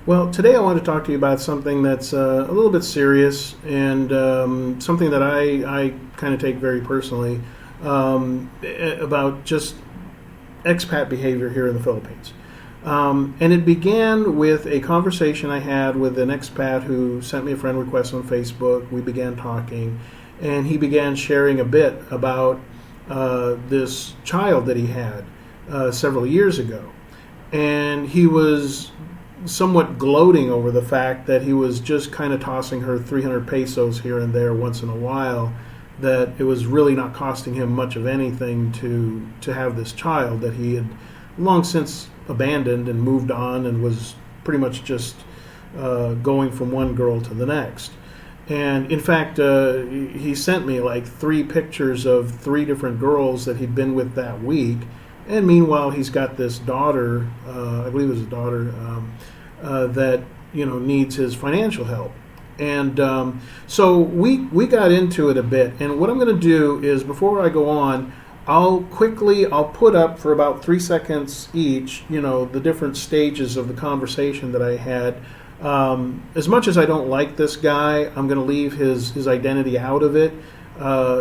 Well, today I want to talk to you about something that's a little bit serious and something that I kind of take very personally about just expat behavior here in the Philippines. And it began with a conversation I had with an expat who sent me a friend request on Facebook. We began talking, and he began sharing a bit about this child that he had several years ago. And he was somewhat gloating over the fact that he was just kind of tossing her 300 pesos here and there once in a while, that it was really not costing him much of anything to have this child that he had long since abandoned and moved on and was pretty much just going from one girl to the next. And in fact, he sent me like 3 pictures of 3 different girls that he'd been with that week. And meanwhile, he's got this daughter, I believe it was a daughter, that needs his financial help. And so we got into it a bit. And what I'm going to do is, before I go on, I'll put up for about 3 seconds each, the different stages of the conversation that I had. As much as I don't like this guy, I'm going to leave his identity out of it.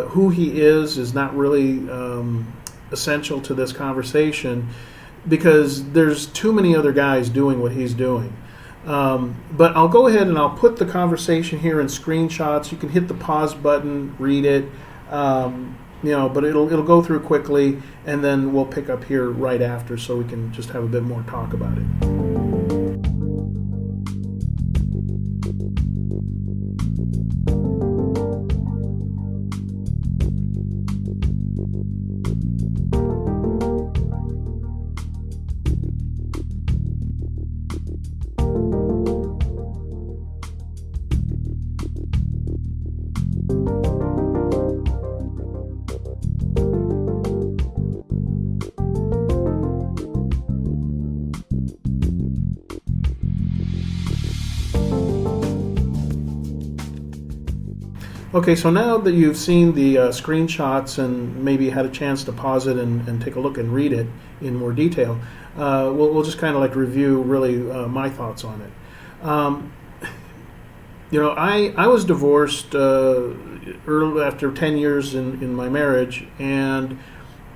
Who he is not really essential to this conversation, because there's too many other guys doing what he's doing. But I'll go ahead and I'll put the conversation here in screenshots. You can hit the pause button, read it, but it'll go through quickly, and then we'll pick up here right after so we can just have a bit more talk about it. Okay, so now that you've seen the screenshots and maybe had a chance to pause it and take a look and read it in more detail, we'll just kind of like review really my thoughts on it. I was divorced early, after 10 years in my marriage, and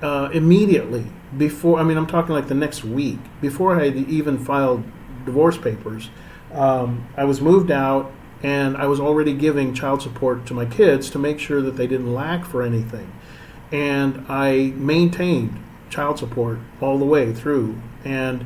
immediately before, I'm talking like the next week, before I had even filed divorce papers, I was moved out. And I was already giving child support to my kids to make sure that they didn't lack for anything. And I maintained child support all the way through. And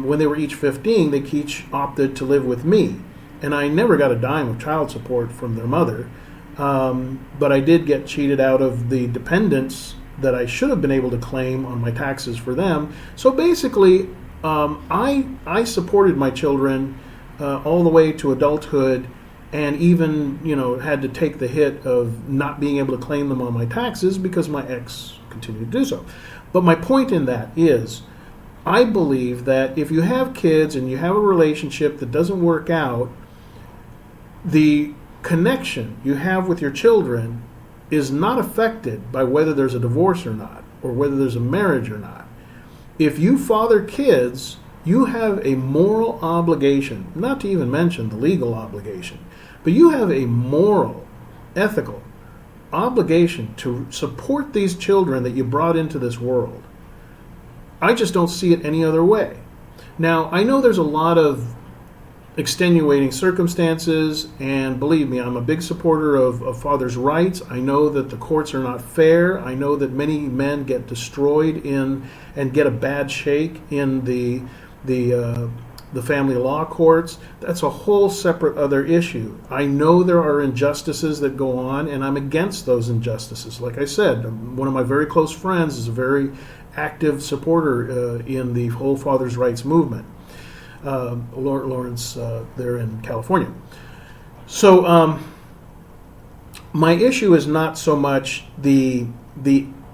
when they were each 15, they each opted to live with me. And I never got a dime of child support from their mother. But I did get cheated out of the dependents that I should have been able to claim on my taxes for them. So basically, I supported my children all the way to adulthood, and even had to take the hit of not being able to claim them on my taxes because my ex continued to do so. But my point in that is, I believe that if you have kids and you have a relationship that doesn't work out, the connection you have with your children is not affected by whether there's a divorce or not, or whether there's a marriage or not. If you father kids, you have a moral obligation, not to even mention the legal obligation, but you have a moral, ethical obligation to support these children that you brought into this world. I just don't see it any other way. Now, I know there's a lot of extenuating circumstances, and believe me, I'm a big supporter of fathers' rights. I know that the courts are not fair. I know that many men get destroyed in and get a bad shake in the family law courts. That's a whole separate other issue. I know there are injustices that go on, and I'm against those injustices. Like I said, one of my very close friends is a very active supporter in the whole fathers' rights movement. Lawrence, there in California. So my issue is not so much the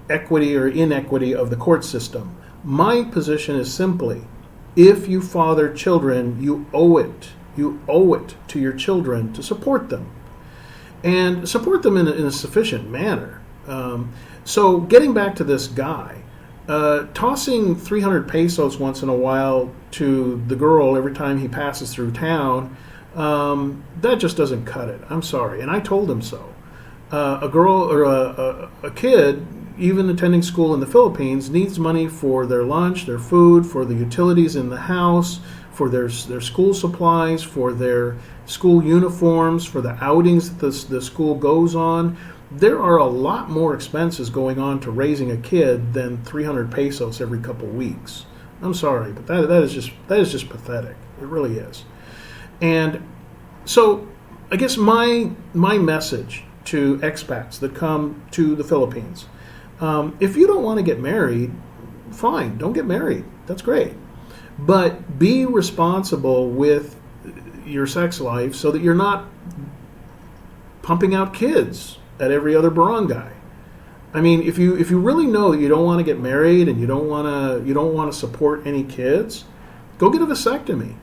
equity or inequity of the court system. My position is simply, if you father children, you owe it to your children to support them, and support them in a sufficient manner. So getting back to this guy, tossing 300 pesos once in a while to the girl every time he passes through town, that just doesn't cut it. I'm sorry. And I told him so. A girl or a kid, even attending school in the Philippines, needs money for their lunch, their food, for the utilities in the house, for their school supplies, for their school uniforms, for the outings that the school goes on. There are a lot more expenses going on to raising a kid than 300 pesos every couple weeks. I'm sorry, but that is just pathetic. It really is. And so I guess my message to expats that come to the Philippines, if you don't want to get married, fine, don't get married. That's great. But be responsible with your sex life so that you're not pumping out kids at every other barangay. I mean, if you really know that you don't want to get married and you don't want to support any kids, go get a vasectomy.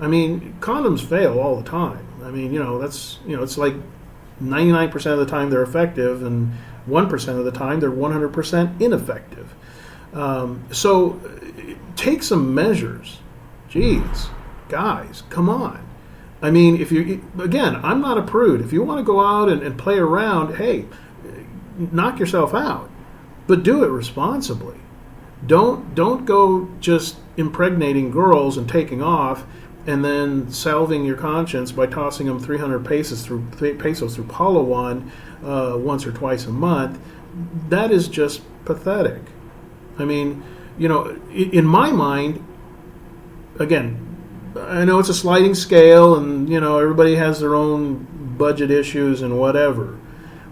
I mean, condoms fail all the time. I mean, it's like 99% of the time they're effective and 1% of the time they're 100% ineffective. So take some measures. Jeez, guys, come on. I mean, again, I'm not a prude. If you want to go out and play around, hey, knock yourself out, but do it responsibly. Don't go just impregnating girls and taking off and then salving your conscience by tossing them 300 pesos through Palawan once or twice a month. That is just pathetic. I mean, in my mind, again, I know it's a sliding scale and, everybody has their own budget issues and whatever.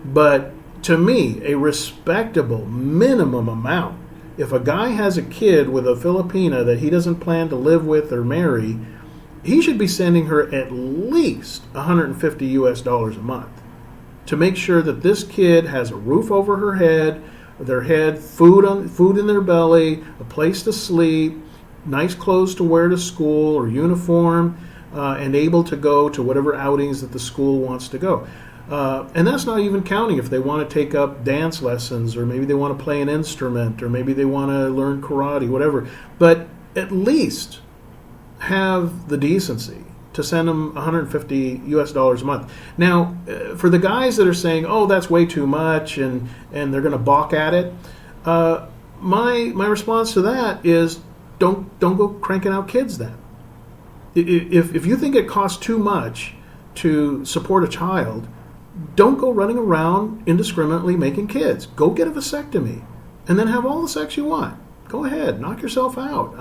But to me, a respectable minimum amount, if a guy has a kid with a Filipina that he doesn't plan to live with or marry, he should be sending her at least $150 a month to make sure that this kid has a roof over her head, food in their belly, a place to sleep, nice clothes to wear to school or uniform, and able to go to whatever outings that the school wants to go. And that's not even counting if they want to take up dance lessons, or maybe they want to play an instrument, or maybe they want to learn karate, whatever. But at least have the decency to send them $150 a month. Now, for the guys that are saying, "Oh, that's way too much," and they're going to balk at it, my response to that is, don't go cranking out kids then. If you think it costs too much to support a child, don't go running around indiscriminately making kids. Go get a vasectomy and then have all the sex you want. Go ahead, knock yourself out.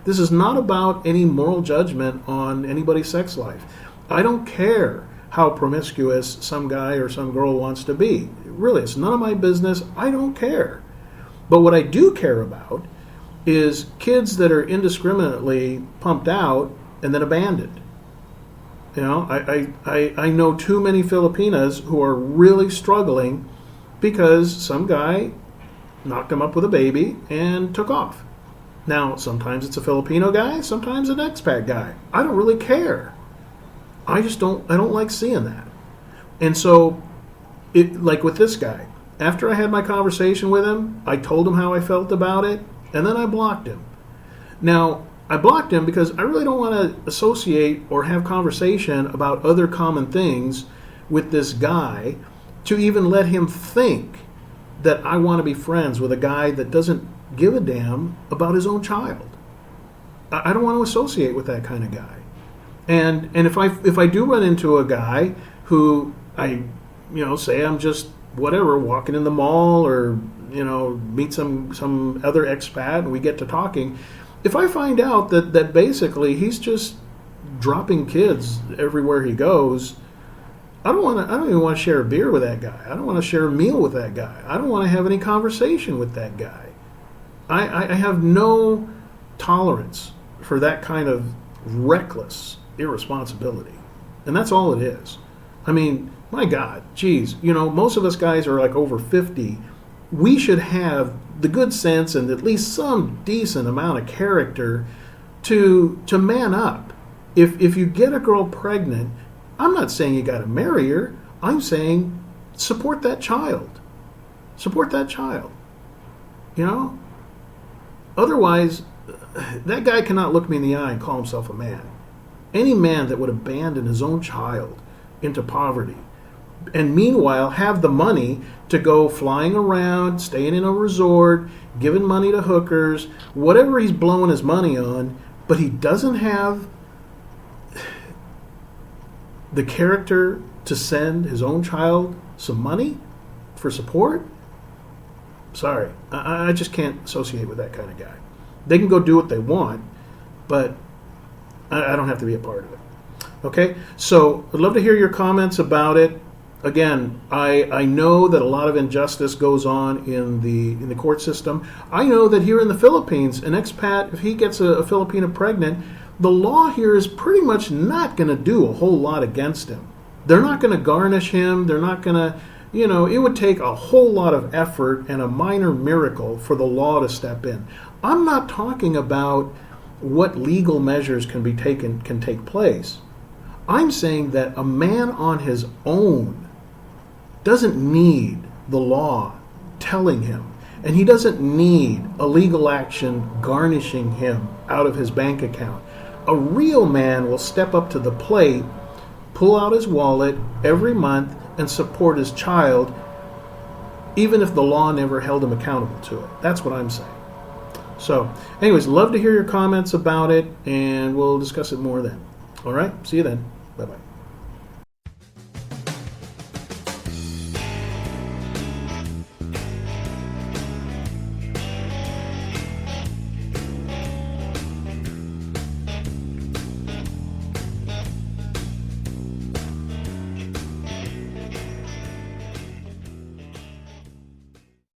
This is not about any moral judgment on anybody's sex life. I don't care how promiscuous some guy or some girl wants to be. Really, it's none of my business. I don't care. But what I do care about is kids that are indiscriminately pumped out and then abandoned. I know too many Filipinas who are really struggling because some guy knocked them up with a baby and took off. Now, sometimes it's a Filipino guy, sometimes an expat guy. I don't really care. I don't like seeing that. And so, like with this guy, after I had my conversation with him, I told him how I felt about it, and then I blocked him. Now, I blocked him because I really don't want to associate or have conversation about other common things with this guy to even let him think that I want to be friends with a guy that doesn't give a damn about his own child. I don't want to associate with that kind of guy. And if I do run into a guy who I say I'm just whatever walking in the mall or meet some other expat and we get to talking, if I find out that basically he's just dropping kids everywhere he goes, I don't even want to share a beer with that guy. I don't want to share a meal with that guy. I don't want to have any conversation with that guy. I have no tolerance for that kind of reckless irresponsibility. And that's all it is. I mean, my God, geez, most of us guys are like over 50. We should have the good sense and at least some decent amount of character to man up. If you get a girl pregnant, I'm not saying you got to marry her. I'm saying support that child. Support that child. You know? Otherwise, that guy cannot look me in the eye and call himself a man. Any man that would abandon his own child into poverty and meanwhile have the money to go flying around, staying in a resort, giving money to hookers, whatever he's blowing his money on, but he doesn't have the character to send his own child some money for support? Sorry, I just can't associate with that kind of guy. They can go do what they want, but I don't have to be a part of it. Okay, so I'd love to hear your comments about it. Again, I know that a lot of injustice goes on in the court system. I know that here in the Philippines, an expat, if he gets a Filipina pregnant, the law here is pretty much not going to do a whole lot against him. They're not going to garnish him. They're not going to, it would take a whole lot of effort and a minor miracle for the law to step in. I'm not talking about what legal measures can take place. I'm saying that a man on his own doesn't need the law telling him, and he doesn't need a legal action garnishing him out of his bank account. A real man will step up to the plate, pull out his wallet every month, and support his child, even if the law never held him accountable to it. That's what I'm saying. So, anyways, love to hear your comments about it, and we'll discuss it more then. All right, see you then. Bye-bye.